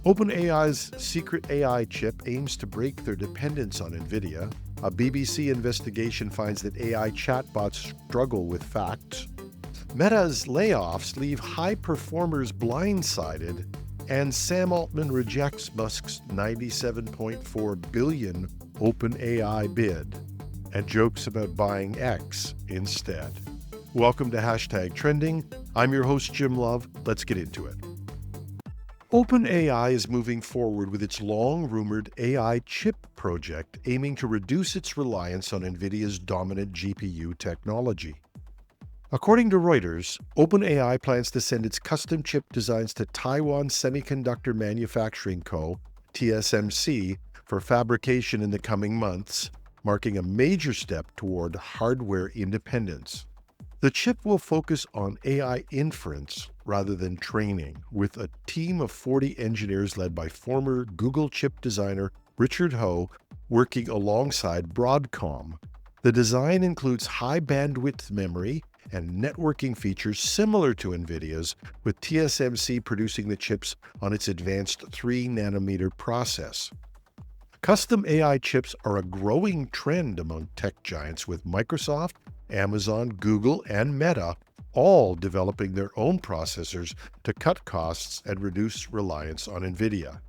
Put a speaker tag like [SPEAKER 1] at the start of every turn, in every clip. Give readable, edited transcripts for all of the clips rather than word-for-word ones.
[SPEAKER 1] OpenAI's secret AI chip aims to break their dependence on NVIDIA. A BBC investigation finds that AI chatbots struggle with facts. Meta's layoffs leave high performers blindsided, and Sam Altman rejects Musk's $97.4 billion OpenAI bid and jokes about buying X instead. Welcome to #Trending. I'm your host, Jim Love. Let's get into it. OpenAI is moving forward with its long-rumored AI chip project, aiming to reduce its reliance on NVIDIA's dominant GPU technology. According to Reuters, OpenAI plans to send its custom chip designs to Taiwan Semiconductor Manufacturing Co., TSMC, for fabrication in the coming months, marking a major step toward hardware independence. The chip will focus on AI inference rather than training, with a team of 40 engineers led by former Google chip designer Richard Ho working alongside Broadcom. The design includes high-bandwidth memory and networking features similar to NVIDIA's, with TSMC producing the chips on its advanced 3-nanometer process. Custom AI chips are a growing trend among tech giants, with Microsoft, Amazon, Google, and Meta all developing their own processors to cut costs and reduce reliance on NVIDIA.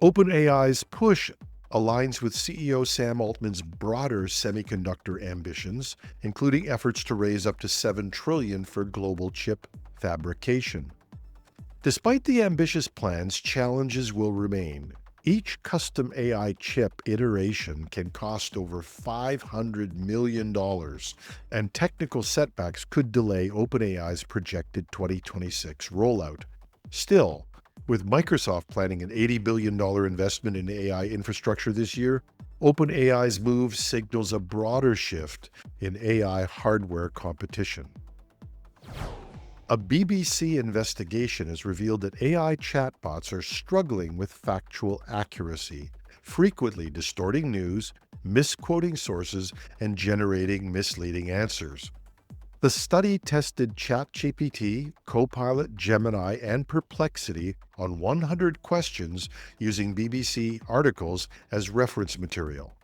[SPEAKER 1] OpenAI's push aligns with CEO Sam Altman's broader semiconductor ambitions, including efforts to raise up to $7 trillion for global chip fabrication. Despite the ambitious plans, challenges will remain. Each custom AI chip iteration can cost over $500 million, and technical setbacks could delay OpenAI's projected 2026 rollout. Still, with Microsoft planning an $80 billion investment in AI infrastructure this year, OpenAI's move signals a broader shift in AI hardware competition. A BBC investigation has revealed that AI chatbots are struggling with factual accuracy, frequently distorting news, misquoting sources, and generating misleading answers. The study tested ChatGPT, Copilot, Gemini, and Perplexity on 100 questions using BBC articles as reference material.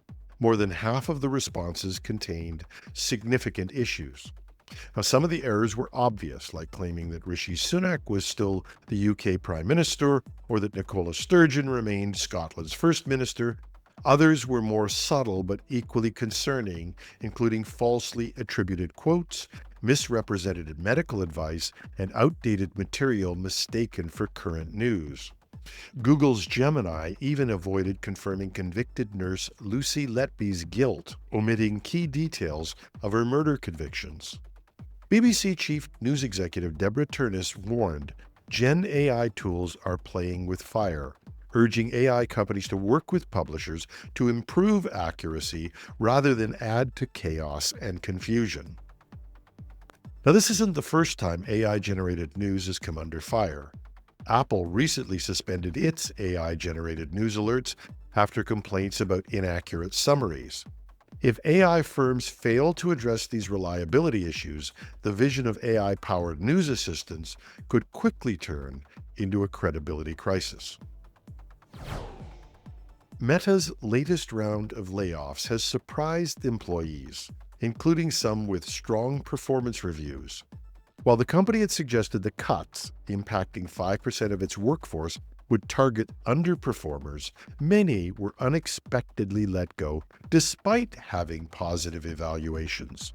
[SPEAKER 1] More than half of the responses contained significant issues. Now, some of the errors were obvious, like claiming that Rishi Sunak was still the UK Prime Minister or that Nicola Sturgeon remained Scotland's First Minister. Others were more subtle but equally concerning, including falsely attributed quotes, misrepresented medical advice, and outdated material mistaken for current news. Google's Gemini even avoided confirming convicted nurse Lucy Letby's guilt, omitting key details of her murder convictions. BBC chief news executive Deborah Turnus warned Gen AI tools are playing with fire, urging AI companies to work with publishers to improve accuracy rather than add to chaos and confusion. Now, this isn't the first time AI-generated news has come under fire. Apple recently suspended its AI-generated news alerts after complaints about inaccurate summaries. If AI firms fail to address these reliability issues, the vision of AI-powered news assistants could quickly turn into a credibility crisis. Meta's latest round of layoffs has surprised employees, including some with strong performance reviews. While the company had suggested the cuts, impacting 5% of its workforce, would target underperformers, many were unexpectedly let go despite having positive evaluations.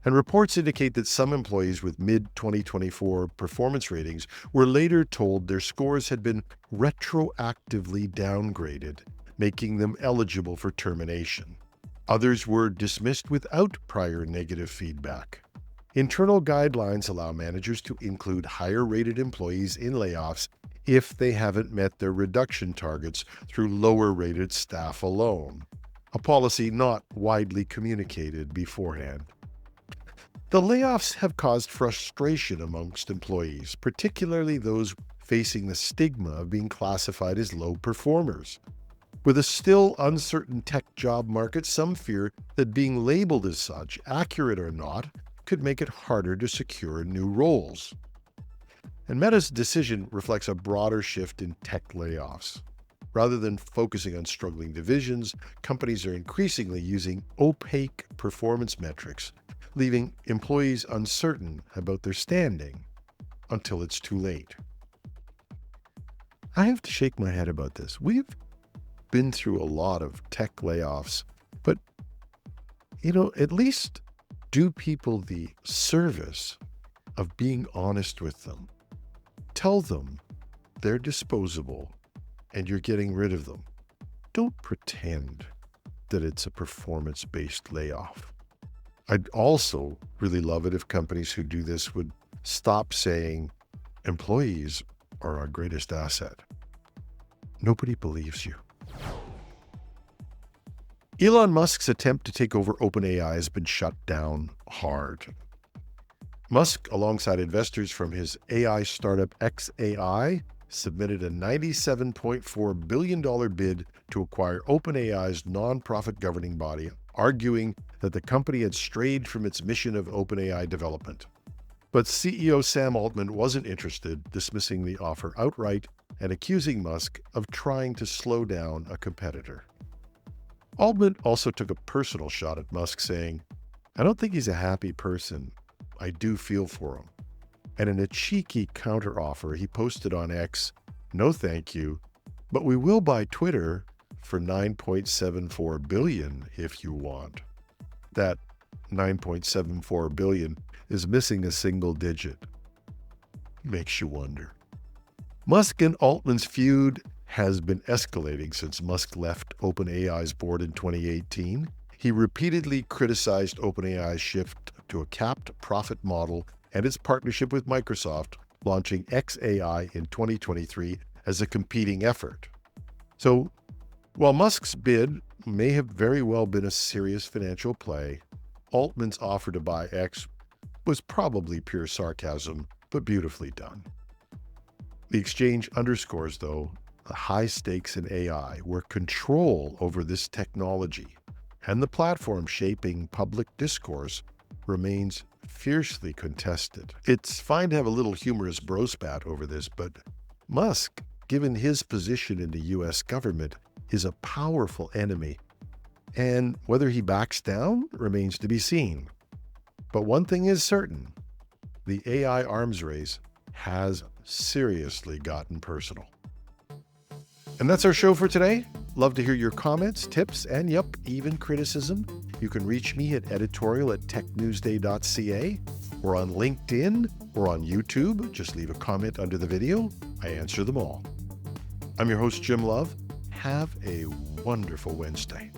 [SPEAKER 1] And reports indicate that some employees with mid-2024 performance ratings were later told their scores had been retroactively downgraded, making them eligible for termination. Others were dismissed without prior negative feedback. Internal guidelines allow managers to include higher-rated employees in layoffs if they haven't met their reduction targets through lower-rated staff alone, a policy not widely communicated beforehand. The layoffs have caused frustration amongst employees, particularly those facing the stigma of being classified as low performers. With a still uncertain tech job market, some fear that being labeled as such, accurate or not, could make it harder to secure new roles. And Meta's decision reflects a broader shift in tech layoffs. Rather than focusing on struggling divisions, companies are increasingly using opaque performance metrics, leaving employees uncertain about their standing until it's too late. I have to shake my head about this. We've been through a lot of tech layoffs, but, at least do people the service of being honest with them. Tell them they're disposable and you're getting rid of them. Don't pretend that it's a performance-based layoff. I'd also really love it if companies who do this would stop saying employees are our greatest asset. Nobody believes you. Elon Musk's attempt to take over OpenAI has been shut down hard. Musk, alongside investors from his AI startup xAI, submitted a $97.4 billion bid to acquire OpenAI's nonprofit governing body, arguing that the company had strayed from its mission of OpenAI development. But CEO Sam Altman wasn't interested, dismissing the offer outright and accusing Musk of trying to slow down a competitor. Altman also took a personal shot at Musk, saying, "I don't think he's a happy person. I do feel for him." And in a cheeky counteroffer, he posted on X, "No thank you, but we will buy Twitter for $9.74 billion if you want." That $9.74 billion is missing a single digit. Makes you wonder. Musk and Altman's feud has been escalating since Musk left OpenAI's board in 2018. He repeatedly criticized OpenAI's shift to a capped profit model and its partnership with Microsoft, launching xAI in 2023 as a competing effort. So, while Musk's bid may have very well been a serious financial play, Altman's offer to buy X was probably pure sarcasm, but beautifully done. The exchange underscores, though, the high stakes in AI, where control over this technology and the platform shaping public discourse remains fiercely contested. It's fine to have a little humorous bro spat over this, but Musk, given his position in the US government, is a powerful enemy, and whether he backs down remains to be seen. But one thing is certain, the AI arms race has seriously gotten personal. And that's our show for today. Love to hear your comments, tips, and even criticism. You can reach me at editorial@technewsday.ca or on LinkedIn or on YouTube. Just leave a comment under the video. I answer them all. I'm your host, Jim Love. Have a wonderful Wednesday.